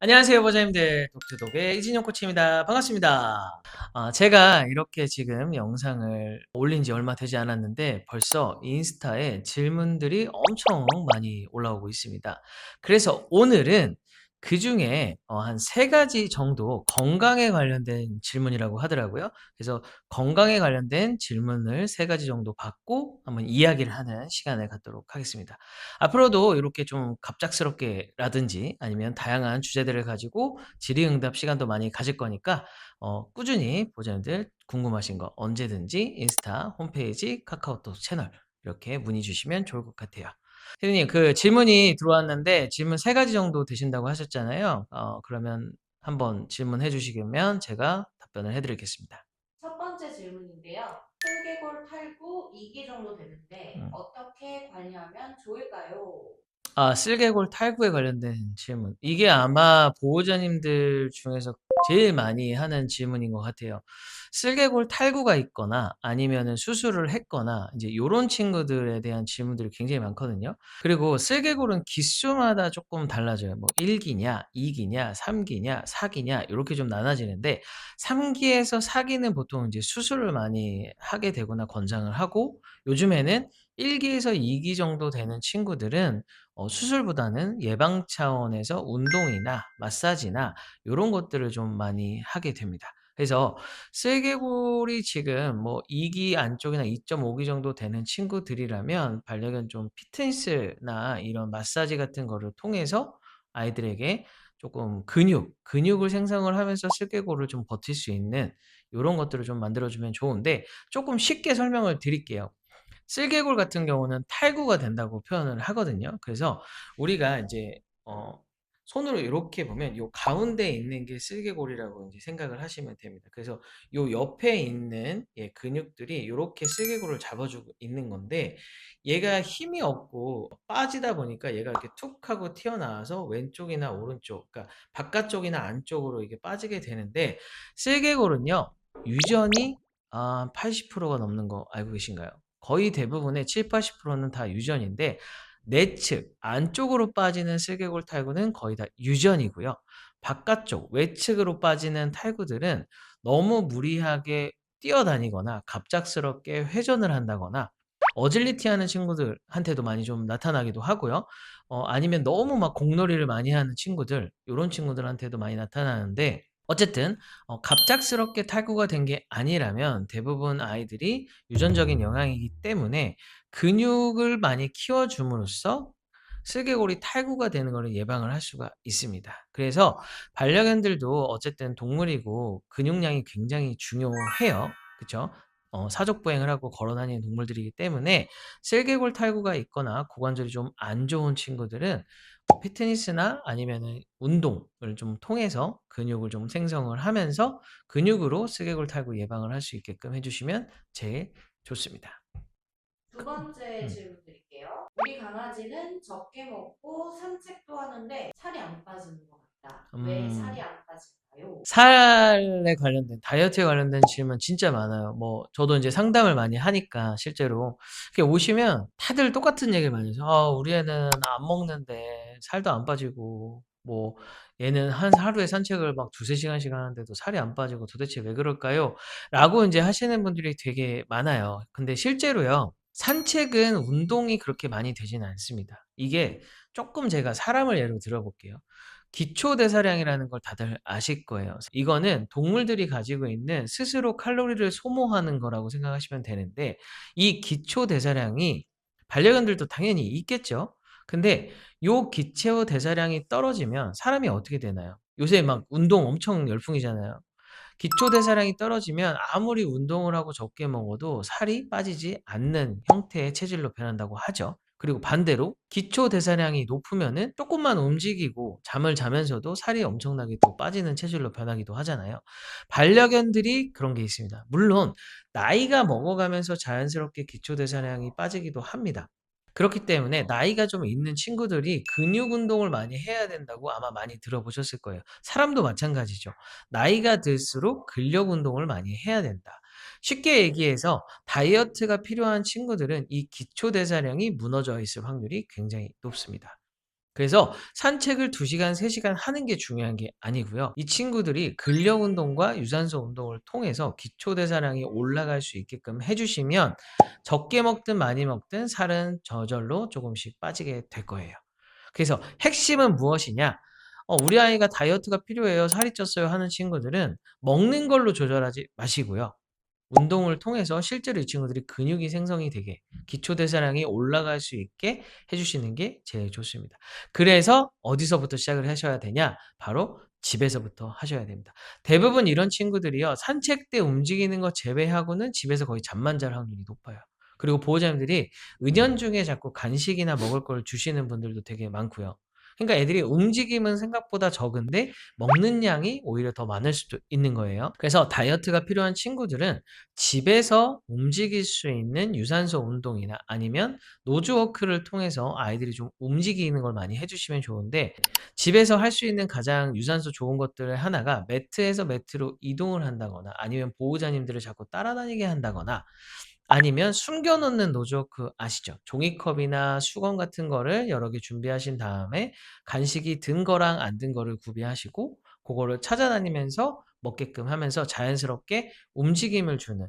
안녕하세요, 보자님들. 독트독의 이진용 코치입니다. 반갑습니다. 제가 이렇게 지금 영상을 올린 지 얼마 되지 않았는데 벌써 인스타에 질문들이 엄청 많이 올라오고 있습니다. 그래서 오늘은 그중에 한 3가지 정도 건강에 관련된 질문이라고 하더라고요. 그래서 건강에 관련된 질문을 3가지 정도 받고 한번 이야기를 하는 시간을 갖도록 하겠습니다. 앞으로도 이렇게 좀 갑작스럽게 라든지 아니면 다양한 주제들을 가지고 질의응답 시간도 많이 가질 거니까 꾸준히 보자님들 궁금하신 거 언제든지 인스타 홈페이지, 카카오톡 채널 이렇게 문의 주시면 좋을 것 같아요. 선생님, 그 질문이 들어왔는데 질문 3가지 정도 되신다고 하셨잖아요. 그러면 한번 질문해 주시면 제가 답변을 해 드리겠습니다. 첫 번째 질문인데요. 슬개골 탈구 2기 정도 되는데 음. 어떻게 관리하면 좋을까요? 쓸개골 탈구에 관련된 질문. 이게 아마 보호자님들 중에서 제일 많이 하는 질문인 것 같아요. 쓸개골 탈구가 있거나 아니면은 수술을 했거나 인제 요런 친구들에 대한 질문들이 굉장히 많거든요. 그리고 쓸개골은 기수마다 쪼끔 달라져요. 뭐 1 기냐, 2 기냐, 3 기냐, 4 기냐 요렇게 좀 나눠지는데 3 기에서 4 기는 보통 인제 수술을 많이 하게 되거나 권장을 하고, 요즘에는 1 기에서 2기 정도 되는 친구들은 수술보다는 예방 차원에서 운동이나 마사지나 요런 것들을 좀 많이 하게 됩니다. 그래서 슬개골이 지금 뭐 2기 안쪽이나 2.5기 정도 되는 친구들이라면 반려견 좀 피트니스나 이런 마사지 같은 거를 통해서 아이들에게 조금 근육을 생성을 하면서 슬개골을 좀 버틸 수 있는 요런 것들을 좀 만들어 주면 좋은데, 조금 쉽게 설명을 드릴게요. 쓸개골 같은 경우는 탈구가 된다고 표현을 하거든요. 그래서 우리가 인제 손으로 요렇게 보면 요 가운데에 있는 게 쓸개골이라고 인제 생각을 하시면 됩니다. 그래서 요 옆에 있는 근육들이 요렇게 쓸개골을 잡아주고 있는 건데, 얘가 힘이 없고 빠지다 보니까 얘가 이렇게 툭 하고 튀어나와서 왼쪽이나 오른쪽, 그러니까 바깥쪽이나 안쪽으로 이게 빠지게 되는데, 쓸개골은요 유전이 80%가 넘는 거 알고 계신가요? 거의 대부분의 70-80%는 다 유전인데, 내측 안쪽으로 빠지는 슬개골 탈구는 거의 다 유전이고요. 바깥쪽 외측으로 빠지는 탈구들은 너무 무리하게 뛰어다니거나 갑작스럽게 회전을 한다거나 어질리티하는 친구들한테도 많이 좀 나타나기도 하고요. 아니면 너무 막 공놀이를 많이 하는 친구들, 요런 친구들한테도 많이 나타나는데, 어쨌든 갑작스럽게 탈구가 된 게 아니라면 대부분 아이들이 유전적인 영향이기 때문에 근육을 많이 키워 줌으로써 슬개골이 탈구가 되는 거를 예방을 할 수가 있습니다. 그래서 반려견들도 어쨌든 동물이고 근육량이 굉장히 중요해요. 그쵸? 사족 보행을 하고 걸어 다니는 동물들이기 때문에 슬개골 탈구가 있거나 고관절이 좀 안 좋은 친구들은 피트니스나 아니면은 운동을 좀 통해서 근육을 좀 생성을 하면서 근육으로 슬개골 탈구 예방을 할 수 있게끔 해 주시면 제일 좋습니다. 두 번째 음. 질문 드릴게요. 우리 강아지는 적게 먹고 산책도 하는데 살이 안 빠지는 것 같다. 왜 살이 음. 안 빠질까요? 살에 관련된 다이어트에 관련된 질문 진짜 많아요. 뭐 저도 인제 상담을 많이 하니까 실제로 이렇게 오시면 다들 똑같은 얘기를 많이 해서 우리 애는 안 먹는데 살도 안 빠지고, 뭐 얘는 하루에 산책을 막 2-3 시간씩 하는데도 살이 안 빠지고 도대체 왜 그럴까요?" 라고 인제 하시는 분들이 되게 많아요. 근데 실제로요, 산책은 운동이 그렇게 많이 되지는 않습니다. 이게 쪼끔 제가 사람을 예로 들어 볼게요. 기초 대사량이라는 걸 다들 아실 거예요. 이거는 동물들이 가지고 있는 스스로 칼로리를 소모하는 거라고 생각하시면 되는데, 이 기초 대사량이 반려견들도 당연히 있겠죠. 근데 요 기초 대사량이 떨어지면 사람이 어떻게 되나요? 요새 막 운동 엄청 열풍이잖아요. 기초 대사량이 떨어지면 아무리 운동을 하고 적게 먹어도 살이 빠지지 않는 형태의 체질로 변한다고 하죠. 그리고 반대로 기초 대사량이 높으면은 쪼끔만 움직이고 잠을 자면서도 살이 엄청나게 또 빠지는 체질로 변하기도 하잖아요. 반려견들이 그런 게 있습니다. 물론 나이가 먹어가면서 자연스럽게 기초 대사량이 빠지기도 합니다. 그렇기 때문에 나이가 좀 있는 친구들이 근육 운동을 많이 해야 된다고 아마 많이 들어보셨을 거예요. 사람도 마찬가지죠. 나이가 들수록 근력 운동을 많이 해야 된다. 쉽게 얘기해서 다이어트가 필요한 친구들은 이 기초 대사량이 무너져 있을 확률이 굉장히 높습니다. 그래서 산책을 2 시간, 3 시간 하는 게 중요한 게 아니고요. 이 친구들이 근력 운동과 유산소 운동을 통해서 기초 대사량이 올라갈 수 있게끔 해 주시면 적게 먹든 많이 먹든 살은 저절로 조금씩 빠지게 될 거예요. 그래서 핵심은 무엇이냐? "우리 아이가 다이어트가 필요해요. 살이 쪘어요." 하는 친구들은 먹는 걸로 조절하지 마시고요. 운동을 통해서 실제로 이 친구들이 근육이 생성이 되게 기초 대사량이 올라갈 수 있게 해 주시는 게 제일 좋습니다. 그래서 어디서부터 시작을 하셔야 되냐? 바로 집에서부터 하셔야 됩니다. 대부분 이런 친구들이요. 산책 때 움직이는 거 제외하고는 집에서 거의 잠만 잘 확률이 높아요. 그리고 보호자님들이 은연중에 자꾸 간식이나 먹을 걸 주시는 분들도 되게 많고요. 그러니까 애들이 움직임은 생각보다 적은데 먹는 양이 오히려 더 많을 수도 있는 거예요. 그래서 다이어트가 필요한 친구들은 집에서 움직일 수 있는 유산소 운동이나 아니면 노즈워크를 통해서 아이들이 좀 움직이는 걸 많이 해 주시면 좋은데, 집에서 할 수 있는 가장 유산소 좋은 것들의 하나가 매트에서 매트로 이동을 한다거나 아니면 보호자님들을 자꾸 따라다니게 한다거나 아니면 숨겨 놓는 노즈워크 아시죠? 종이컵이나 수건 같은 거를 여러 개 준비하신 다음에 간식이 든 거랑 안 든 거를 구비하시고 고거를 찾아다니면서 먹게끔 하면서 자연스럽게 움직임을 주는,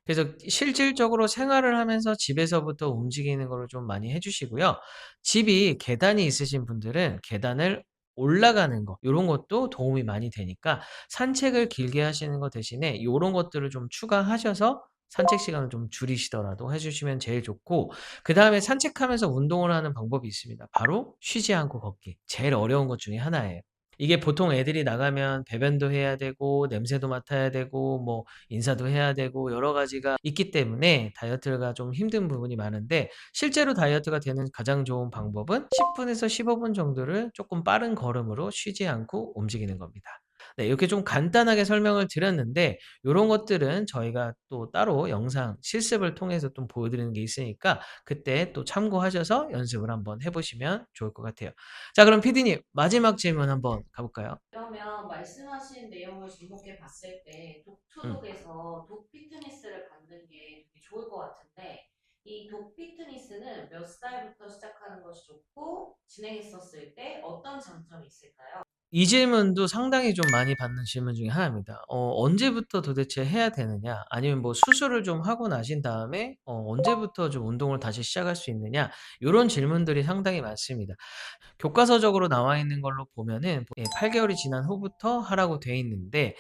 그래서 실질적으로 생활을 하면서 집에서부터 움직이는 거를 좀 많이 해 주시고요. 집이 계단이 있으신 분들은 계단을 올라가는 거 요런 것도 도움이 많이 되니까 산책을 길게 하시는 거 대신에 요런 것들을 좀 추가하셔서 산책 시간을 좀 줄이시더라도 해 주시면 제일 좋고, 그다음에 산책하면서 운동을 하는 방법이 있습니다. 바로 쉬지 않고 걷기. 제일 어려운 것 중에 하나예요. 이게 보통 애들이 나가면 배변도 해야 되고 냄새도 맡아야 되고 뭐 인사도 해야 되고 여러 가지가 있기 때문에 다이어트가 좀 힘든 부분이 많은데, 실제로 다이어트가 되는 가장 좋은 방법은 10 분에서 15분 정도를 쪼끔 빠른 걸음으로 쉬지 않고 움직이는 겁니다. 네, 이렇게 좀 간단하게 설명을 드렸는데 요런 것들은 저희가 또 따로 영상 실습을 통해서 좀 보여 드리는 게 있으니까 그때 또 참고하셔서 연습을 한번 해 보시면 좋을 것 같아요. 자, 그럼 피디님 마지막 질문 한번 가 볼까요? 그러면 말씀하신 내용을 접목해 봤을 때 음. 독투독에서 독 피트니스를 받는 게 되게 좋을 것 같은데 이 독 피트니스는 몇 살부터 시작하는 것이 좋고 진행했었을 때 어떤 장점이 있을까요? 이 질문도 상당히 좀 많이 받는 질문 중에 하나입니다. "언제부터 도대체 해야 되느냐?" 아니면 뭐 "수술을 좀 하고 나신 다음에 언제부터 좀 운동을 다시 시작할 수 있느냐?" 요런 질문들이 상당히 많습니다. 교과서적으로 나와 있는 걸로 보면은 8 개월이 지난 후부터 하라고 돼 있는데,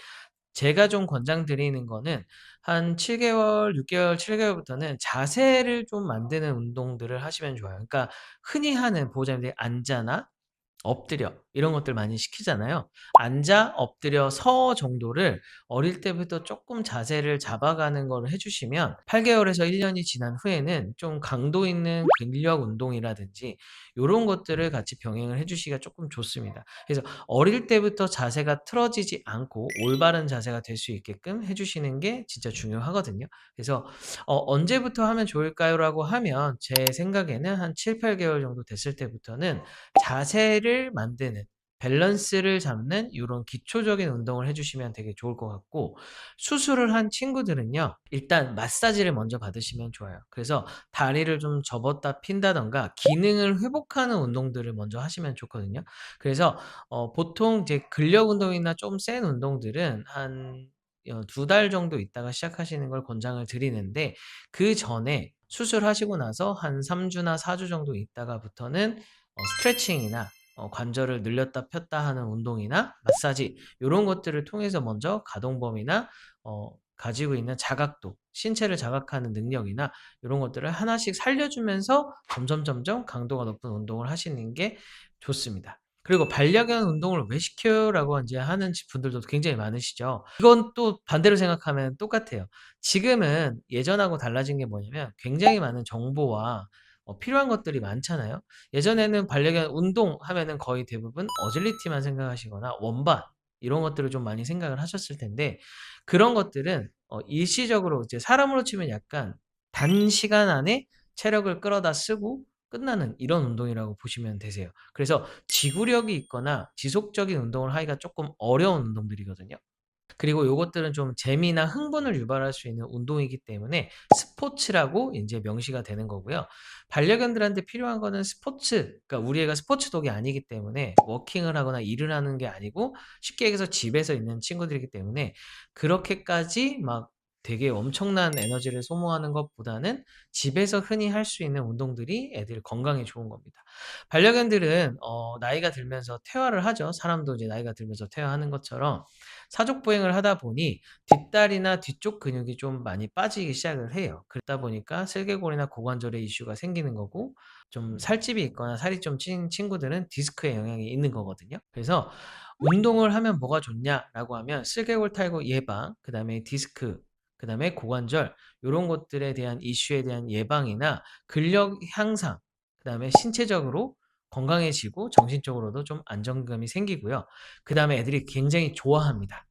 제가 좀 권장드리는 거는 한 7 개월, 6 개월, 7 개월부터는 자세를 좀 만드는 운동들을 하시면 좋아요. 그러니까 흔히 하는 보호자님들이 앉아나 엎드려 이런 것들 많이 시키잖아요. 앉아, 엎드려, 서 정도를 어릴 때부터 쪼끔 자세를 잡아가는 거를 해 주시면 8 개월에서 1 년이 지난 후에는 좀 강도 있는 근력 운동이라든지 요런 것들을 같이 병행을 해 주시기가 쪼끔 좋습니다. 그래서 어릴 때부터 자세가 틀어지지 않고 올바른 자세가 될 수 있게끔 해 주시는 게 진짜 중요하거든요. 그래서 "언제부터 하면 좋을까요?"라고 하면 제 생각에는 한 7-8 개월 정도 됐을 때부터는 자세를 만드는, 밸런스를 잡는 요런 기초적인 운동을 해 주시면 되게 좋을 것 같고, 수술을 한 친구들은요 일단 마사지를 먼저 받으시면 좋아요. 그래서 다리를 좀 접었다 핀다든가 기능을 회복하는 운동들을 먼저 하시면 좋거든요. 그래서 보통 이제 근력 운동이나 좀 센 운동들은 한 2달 정도 있다가 시작하시는 걸 권장을 드리는데, 그전에 수술하시고 나서 한 3 주나 4주 정도 있다가부터는 스트레칭이나 관절을 늘렸다 폈다 하는 운동이나 마사지 요런 것들을 통해서 먼저 가동 범위나 가지고 있는 자각도, 신체를 자각하는 능력이나 요런 것들을 하나씩 살려주면서 점점 강도가 높은 운동을 하시는 게 좋습니다. 그리고 "반려견 운동을 왜 시켜요?"라고 인제 하는 분들도 굉장히 많으시죠. 이건 또 반대로 생각하면 똑같아요. 지금은 예전하고 달라진 게 뭐냐면 굉장히 많은 정보와 필요한 것들이 많잖아요. 예전에는 반려견 운동하면은 거의 대부분 어질리티만 생각하시거나 원반 이런 것들을 좀 많이 생각을 하셨을 텐데, 그런 것들은 일시적으로 이제 사람으로 치면 약간 단시간 안에 체력을 끌어다 쓰고 끝나는 이런 운동이라고 보시면 되세요. 그래서 지구력이 있거나 지속적인 운동을 하기가 쪼끔 어려운 운동들이거든요. 그리고 요것들은 좀 재미나 흥분을 유발할 수 있는 운동이기 때문에 스포츠라고 인제 명시가 되는 거고요. 반려견들한테 필요한 거는 스포츠, 그러니까 우리 애가 스포츠독이 아니기 때문에 워킹을 하거나 일을 하는 게 아니고 쉽게 얘기해서 집에서 있는 친구들이기 때문에 그렇게까지 막 되게 엄청난 에너지를 소모하는 것보다는 집에서 흔히 할 수 있는 운동들이 애들 건강에 좋은 겁니다. 반려견들은 나이가 들면서 퇴화를 하죠. 사람도 이제 나이가 들면서 퇴화하는 것처럼 사족 보행을 하다 보니 뒷다리나 뒤쪽 근육이 좀 많이 빠지기 시작을 해요. 그러다 보니까 슬개골이나 고관절에 이슈가 생기는 거고, 좀 살집이 있거나 살이 좀 찐 친구들은 디스크에 영향이 있는 거거든요. 그래서 "운동을 하면 뭐가 좋냐?"라고 하면 슬개골 탈구 예방, 그다음에 디스크, 그다음에 고관절, 요런 것들에 대한 이슈에 대한 예방이나 근력 향상, 그다음에 신체적으로 건강해지고 정신적으로도 좀 안정감이 생기고요. 그다음에 애들이 굉장히 좋아합니다.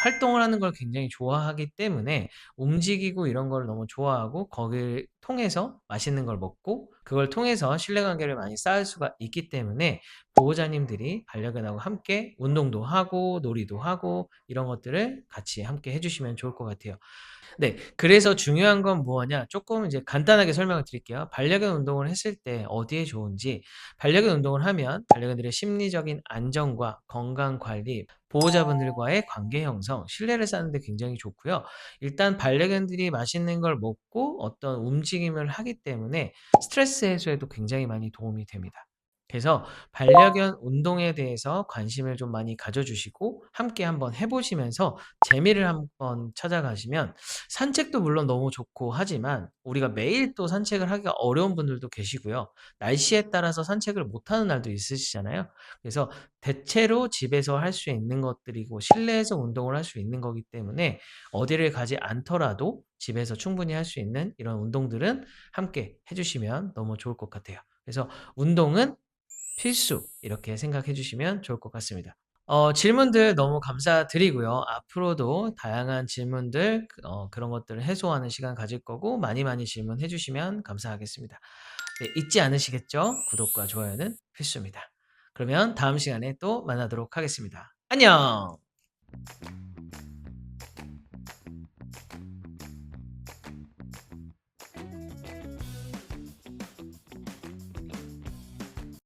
활동을 하는 걸 굉장히 좋아하기 때문에 움직이고 이런 걸 너무 좋아하고, 거길 통해서 맛있는 걸 먹고 그걸 통해서 신뢰관계를 많이 쌓을 수가 있기 때문에 보호자님들이 반려견하고 함께 운동도 하고 놀이도 하고 이런 것들을 같이 함께 해 주시면 좋을 것 같아요. 네. 그래서 중요한 건 뭐냐, 쪼끔 이제 간단하게 설명을 드릴게요. 반려견 운동을 했을 때 어디에 좋은지. 반려견 운동을 하면 반려견들의 심리적인 안정과 건강 관리, 보호자분들과의 관계 형성, 신뢰를 쌓는 데 굉장히 좋고요. 일단 반려견들이 맛있는 걸 먹고 어떤 움직임을 하기 때문에 스트레스 해소에도 굉장히 많이 도움이 됩니다. 그래서 반려견 운동에 대해서 관심을 좀 많이 가져 주시고 함께 한번 해 보시면서 재미를 한번 찾아가시면, 산책도 물론 너무 좋고 하지만 우리가 매일 또 산책을 하기가 어려운 분들도 계시고요. 날씨에 따라서 산책을 못하는 날도 있으시잖아요. 그래서 대체로 집에서 할 수 있는 것들이고 실내에서 운동을 할 수 있는 거기 때문에 어디를 가지 않더라도 집에서 충분히 할 수 있는 이런 운동들은 함께 해 주시면 너무 좋을 것 같아요. 그래서 운동은 필수, 이렇게 생각해 주시면 좋을 것 같습니다. 질문들 너무 감사드리고요. 앞으로도 다양한 질문들, 그런 것들을 해소하는 시간 가질 거고 많이 많이 질문해 주시면 감사하겠습니다. 네, 잊지 않으시겠죠? 구독과 좋아요는 필수입니다. 그러면 다음 시간에 또 만나도록 하겠습니다. 안녕.